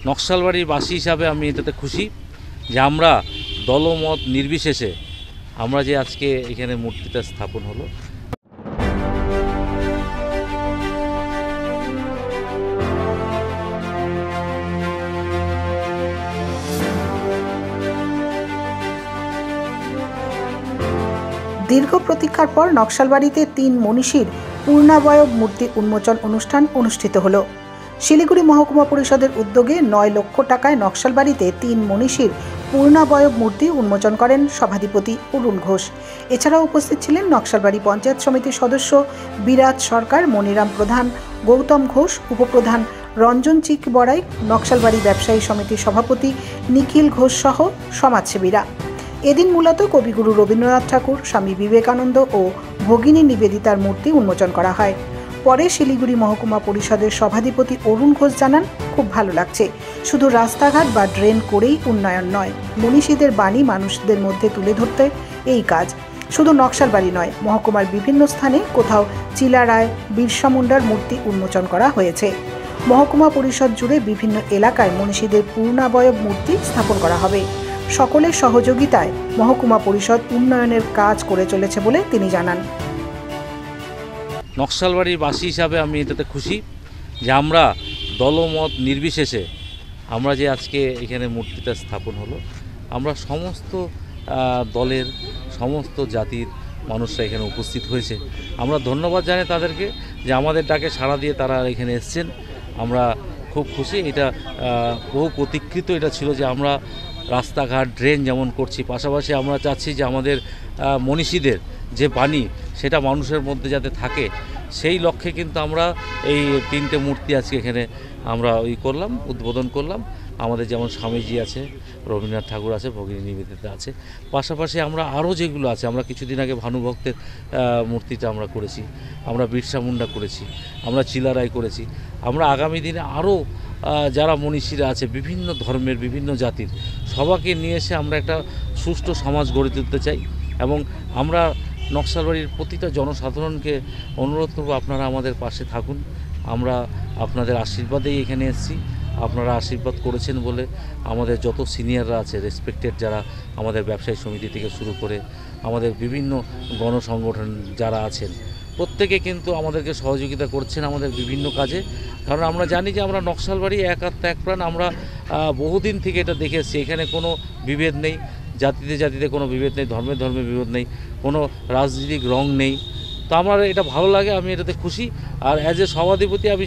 নকশালবাড়ির বাসী হিসাবে আমি এটাতে খুশি যে আমরা দলমত নির্বিশেষে আমরা যে আজকে এখানে মূর্তিটা স্থাপন হলো। দীর্ঘ প্রতীক্ষার পর নকশালবাড়িতে ৩ মনীষীর পূর্ণাবয়ব মূর্তি উন্মোচন অনুষ্ঠান অনুষ্ঠিত হলো। শিলিগুড়ি মহকুমা পরিষদের উদ্যোগে ৯ লক্ষ টাকায় নকশালবাড়িতে ৩ মনীষীর পূর্ণাবয়ব মূর্তি উন্মোচন করেন সভাধিপতি অরুণ ঘোষ। এছাড়াও উপস্থিত ছিলেন নকশালবাড়ি পঞ্চায়েত সমিতির সদস্য বিরাজ সরকার, মনিরাম প্রধান, গৌতম ঘোষ, উপপ্রধান রঞ্জন চিক বড়াই, নকশালবাড়ি ব্যবসায়ী সমিতির সভাপতি নিখিল ঘোষ সহ সমাজসেবীরা। এদিন মূলত কবিগুরু রবীন্দ্রনাথ ঠাকুর, স্বামী বিবেকানন্দ ও ভগিনী নিবেদিতার মূর্তি উন্মোচন করা হয়। পরে শিলিগুড়ি মহকুমা পরিষদের সভাধিপতি অরুণ ঘোষ জানান, খুব ভালো লাগছে। শুধু রাস্তাঘাট বা ড্রেন করেই উন্নয়ন নয়, মনীষীদের বাণী মানুষদের মধ্যে তুলে ধরতে এই কাজ। শুধু নকশালবাড়ি নয়, মহকুমার বিভিন্ন স্থানে কোথাও চিলারায়, বিরসা মুন্ডার মূর্তি উন্মোচন করা হয়েছে। মহকুমা পরিষদ জুড়ে বিভিন্ন এলাকায় মনীষীদের পূর্ণাবয়ব মূর্তি স্থাপন করা হবে। সকলের সহযোগিতায় মহকুমা পরিষদ উন্নয়নের কাজ করে চলেছে বলে তিনি জানান। নকশালবাড়ির বাসী হিসাবে আমি এটাতে খুশি যে আমরা দলমত নির্বিশেষে আমরা যে আজকে এখানে মূর্তিটা স্থাপন হলো, আমরা সমস্ত দলের সমস্ত জাতির মানুষরা এখানে উপস্থিত হয়েছে। আমরা ধন্যবাদ জানাই তাদেরকে যে আমাদের ডাকে সাড়া দিয়ে তারা এখানে এসছেন। আমরা খুব খুশি। এটা বহু প্রতীক্ষিত এটা ছিল যে আমরা রাস্তাঘাট, ড্রেন যেমন করছি, পাশাপাশি আমরা চাচ্ছি যে আমাদের মনীষীদের যে বাণী সেটা মানুষের মধ্যে যাতে থাকে, সেই লক্ষ্যে কিন্তু আমরা এই 3টে মূর্তি আজকে এখানে আমরা করলাম, উদ্বোধন করলাম। আমাদের যেমন স্বামীজি আছে, রবীন্দ্রনাথ ঠাকুর আছে, ভগিনী নিবেদিতা আছে, পাশাপাশি আমরা আরও যেগুলো আছে, আমরা কিছুদিন আগে ভানুভক্তের মূর্তিটা আমরা করেছি, আমরা বিরসা মুন্ডা করেছি, আমরা চিলারায় করেছি। আমরা আগামী দিনে আরও যারা মনীষীরা আছে বিভিন্ন ধর্মের, বিভিন্ন জাতির, সবাইকে নিয়ে এসে আমরা একটা সুষ্ঠু সমাজ গড়ে তুলতে চাই। এবং আমরা নকশালবাড়ির প্রতিটা জনসাধারণকে অনুরোধ করব, আপনারা আমাদের পাশে থাকুন। আমরা আপনাদের আশীর্বাদেই এখানে এসেছি। আপনারা আশীর্বাদ করেছেন বলে আমাদের যত সিনিয়ররা আছে, রেসপেক্টেড যারা আমাদের ব্যবসায়ী সমিতি থেকে শুরু করে আমাদের বিভিন্ন গণসংগঠন যারা আছেন, প্রত্যেকে কিন্তু আমাদেরকে সহযোগিতা করছেন আমাদের বিভিন্ন কাজে। কারণ আমরা জানি যে আমরা নকশালবাড়ি এক আত্মা এক প্রাণ, আমরা বহুদিন থেকে এটা দেখে এসেছি। এখানে কোনো বিভেদ নেই, জাতিতে জাতিতে কোনো বিভেদ নেই, ধর্মে ধর্মে বিভেদ নেই, কোনো রাজনৈতিক রং নেই। তো আমার এটা ভালো লাগে, আমি এটাতে খুশি। আর অ্যাজ এ সভাধিপতি আমি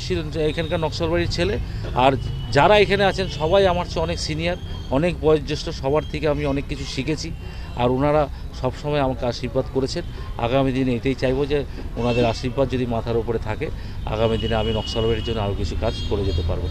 এখানকার নকশালবাড়ির ছেলে। আর যারা এখানে আছেন সবাই আমার চেয়ে অনেক সিনিয়র, অনেক বয়োজ্যেষ্ঠ, সবার থেকে আমি অনেক কিছু শিখেছি। আর ওনারা সবসময় আমাকে আশীর্বাদ করেছেন। আগামী দিনে এটাই চাইবো যে ওনাদের আশীর্বাদ যদি মাথার উপরে থাকে, আগামী দিনে আমি নকশালবাড়ির জন্য আরও কিছু কাজ করে যেতে পারবো।